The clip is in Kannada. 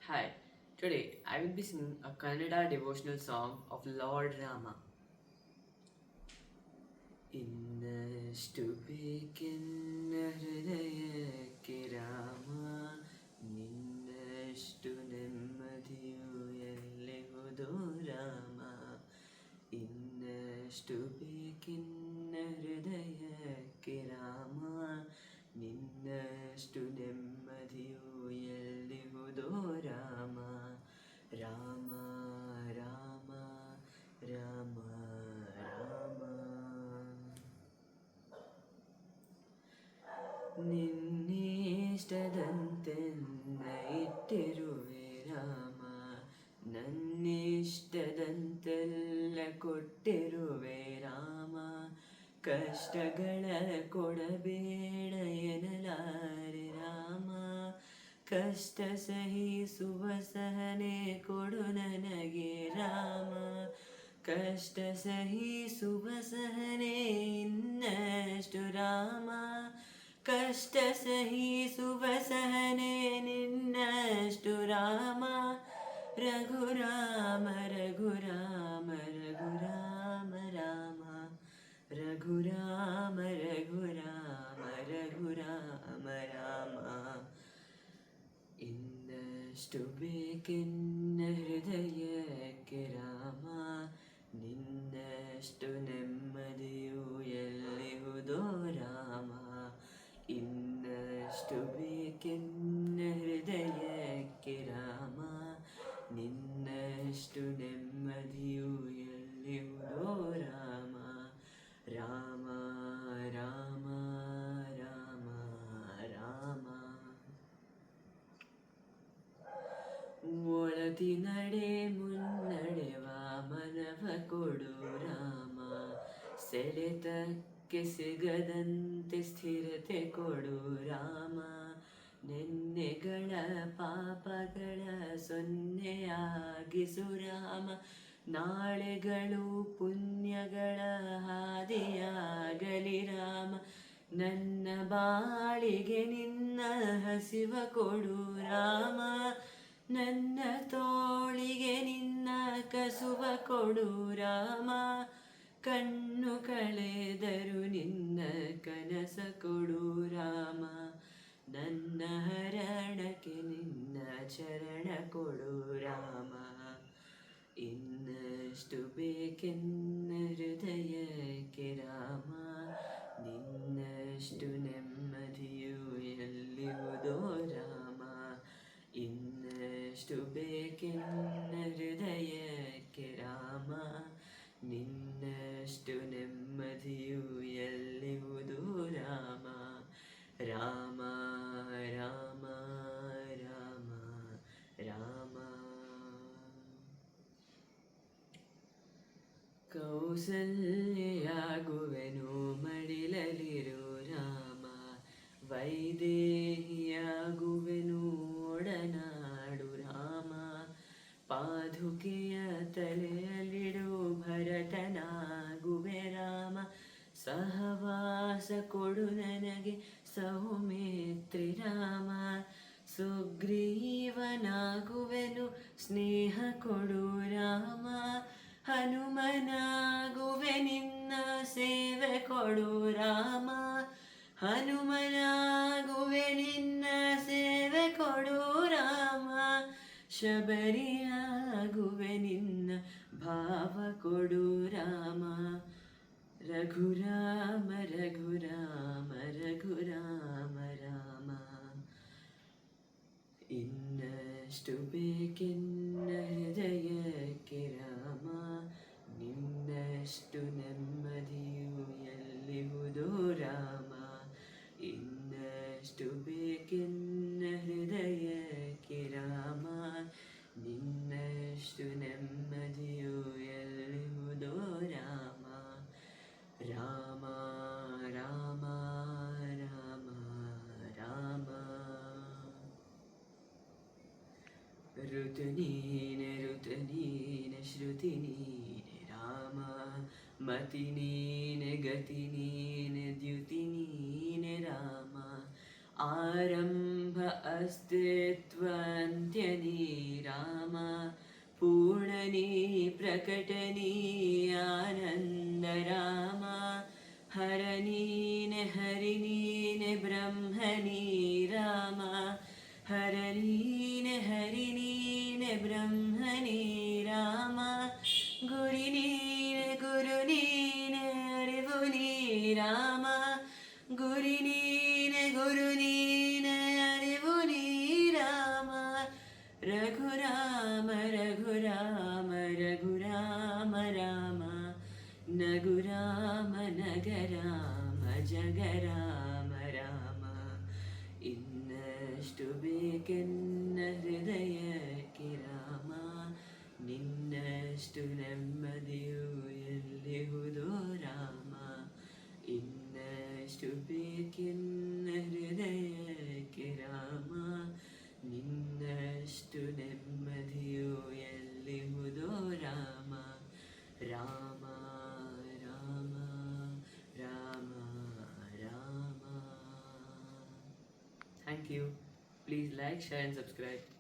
Hi, today I will be singing a Kannada devotional song of Lord Rama. ಇನ್ನಷ್ಟು ಬೇಕೆನ್ನ ಹೃದಯಕ್ಕೆ ರಾಮ ನಿನ್ನಷ್ಟು ನೆಮ್ಮದಿಯು ಎಲ್ಲಿಹುದೋ ರಾಮ ಇನ್ನಷ್ಟು ಬೇಕೆನ್ನ ಹೃದಯಕ್ಕೆ ರಾಮ ನಿನ್ನಷ್ಟು ನೆಮ್ಮದಿಯು ಎಲ್ಲಿಹುದೋ ರಾಮ ರಾಮ ರಾಮ ರಾಮ ರಾಮ ನಿನ್ನಿಷ್ಟದಂತೆನ್ನ ಇಟ್ಟಿರುವೆ ರಾಮ ನನ್ನಿಷ್ಟದಂತೆಲ್ಲ ಕೊಟ್ಟಿರುವೆ ರಾಮ ಕಷ್ಟಗಳ ಕೊಡಬೇಡ ಎನ್ನಲಾರೆ ರಾಮ ಕಷ್ಟ ಸಹಿಸುವ ಸಹನೆ ಕೊಡು ನನಗೆ ರಾಮ ಕಷ್ಟ ಸಹಿಸುವ ಸಹನೆ ಇನ್ನಷ್ಟು ರಾಮ ಕಷ್ಟ ಸಹಿಸುವ ಸಹನೆ ನಿನ್ನಷ್ಟು ರಾಮ ರಘುರಾಮ ರಘುರಾಮ ರಘುರಾಮ ರಾಮ ರಘುರಾಮ ರಘುರಾಮ ರಘುರಾಮ ರಾಮ ಇನ್ನಷ್ಟು ಬೇಕೆನ್ನ ಹೃದಯಕ್ಕೆ ರಾಮ ನಿನ್ನಷ್ಟು ನೆಮ್ಮದಿಯು ಎಲ್ಲಿಹುದೋ ರಾಮ ಇನ್ನಷ್ಟು ಬೇಕೆನ್ನ ಹೃದಯಕ್ಕೆ ರಾಮ ನಿನ್ನಷ್ಟು ನೆಮ್ಮದಿಯು ಎಲ್ಲಿಹುದೋ ರಾಮ ರಾಮ ರಾಮ ರಾಮ ರಾಮ ಒಳತಿ ನಡೆ ಮುನ್ನಡೆವ ಮನವ ಕೊಡು ರಾಮ ಸೆಳೆತಕ್ಕೆ ಸಿಗದಂತೆ ಸ್ಥಿರತೆ ಕೊಡು ರಾಮ ನೆನ್ನೆಗಳ ಪಾಪಗಳ ಸೊನ್ನೆಯಾಗಿಸು ರಾಮ ನಾಳೆಗಳು ಪುಣ್ಯಗಳ ಹಾದಿಯಾಗಲಿ ರಾಮ ನನ್ನ ಬಾಳಿಗೆ ನಿನ್ನ ಹಸಿವ ಕೊಡು ರಾಮ ನನ್ನ ತೋಳಿಗೆ ನಿನ್ನ ಕಸುವ ಕೊಡು ರಾಮ ಕಣ್ಣು ಕಳೆದರು ನಿನ್ನ ಕನಸ ಕೊಡು ರಾಮ ನನ್ನ ಹರಣಕ್ಕೆ ನಿನ್ನ ಚರಣ ಕೊಡು ರಾಮ ಇನ್ನಷ್ಟು ಬೇಕೆನ್ನ ಹೃದಯಕ್ಕೆ ರಾಮ ನಿನ್ನಷ್ಟು ನೆಮ್ಮದಿಯು ಎಲ್ಲಿಹುದೋ ರಾಮ ಇನ್ನಷ್ಟು ಬೇಕೆನ್ನ ಹೃದಯಕ್ಕೆ ರಾಮ ನಿನ್ನಷ್ಟು ನೆಮ್ಮದಿಯು ಎಲ್ಲಿಹುದೋ ರಾಮ ರಾಮ ರಾಮ ರಾಮ ರಾಮ ಕೌಸಲ್ಯಾಗುವೆನು ಮಡಿಲಲಿರು ರಾಮ ವೈದೇಹಿಯಾಗುವೆನು ಒಡನಾಡು ರಾಮ ಪಾದುಕೆಯ ತಲೆಯಲ್ಲಿಡು ಭರತನಾಗುವೆ ರಾಮ ಸಹವಾಸ ಕೊಡು ನನಗೆ ಸೌಮಿತ್ರಿ ರಾಮ ಸುಗ್ರೀವನಾಗುವೆನು ಸ್ನೇಹ ಕೊಡು ರಾಮ ಹನುಮನಾಗುವೆ ನಿನ್ನ ಸೇವೆ ಕೊಡು ರಾಮ ಹನುಮನಾಗುವೆ ನಿನ್ನ ಸೇವೆ ಕೊಡು ರಾಮ ಶಬರಿಯಾಗುವೆ ನಿನ್ನ ಭಾವ ಕೊಡು ರಾಮ ರಘುರಾಮ ರಘುರಾಮ ರಘುರಾಮ ರಾಮ ಇನ್ನಷ್ಟು ಬೇಕೆನ್ನ ಹೃದಯಕ್ಕೆ ರಾಮ ನಿನ್ನಷ್ಟು ನೆಮ್ಮದಿಯು ಎಲ್ಲಿಹುದೋ ರಾಮ ಇನ್ನಷ್ಟು ಬೇಕೆನ್ನ ಹೃದಯಕ್ಕೆ ರಾಮ ನಿನ್ನಷ್ಟು ನೆಮ್ಮದಿಯು ಎಲ್ಲಿಹುದೋ ರಾಮ ರಾಮ ರಾಮ ರಾಮ ರಾಮ ಋತು ನೀನೆ ಶ್ರುತಿ ನೀನೆ ರಾಮ ಮತಿ ನೀನೆ ಗತಿ ನೀನೆ ದ್ಯುತಿ ನೀನೆ ರಾಮ ಆರಂಭ ಅಸ್ತಿತ್ವ ಅಂತ್ಯ ನೀನೆ ಪ್ರಕಟನಿ ಪ್ರಕಟನಿ ಆನಂದ ರಾಮ ಹರನೀನೆ ಹರಿನೀನೆ ಬ್ರಹ್ಮಣಿ ರಾಮ ಹರನೀನೆ ಹರಿನೀನೆ ಬ್ರಹ್ಮಣಿ ರಾಮ ಗುರಿ ನೀನೆ ಗುರು ನೀನೆ ಅರಿವು ನೀ ರಾಮ ಗುರಿ ನೀನೆ ಗುರು ನೀನೆ ಅರಿವು ನೀ ರಾಮ ರಘುರಾಮ ರಘುರಾಮ ರಘುರಾಮ ರಾಮ ನಗುರಾಮ ನಗರಾಮ ಜಗರಾಮ ರಾಮ ಇನ್ನಷ್ಟು ಬೇಕೆನ್ನ ಹೃದಯಕ್ಕೆ ರಾಮ ನಿನ್ನಷ್ಟು ನೆಮ್ಮದಿಯು ಎಲ್ಲಿಹುದೋ ರಾಮ ಇನ್ನಷ್ಟು ಬೇಕೆನ್ನ ಹೃದಯಕ್ಕೆ Rama ನಿನ್ನಷ್ಟು ನೆಮ್ಮದಿಯು ಎಲ್ಲಿಹುದೋ Rama Rama Rama Rama Rama. Thank you. Please like, share and subscribe.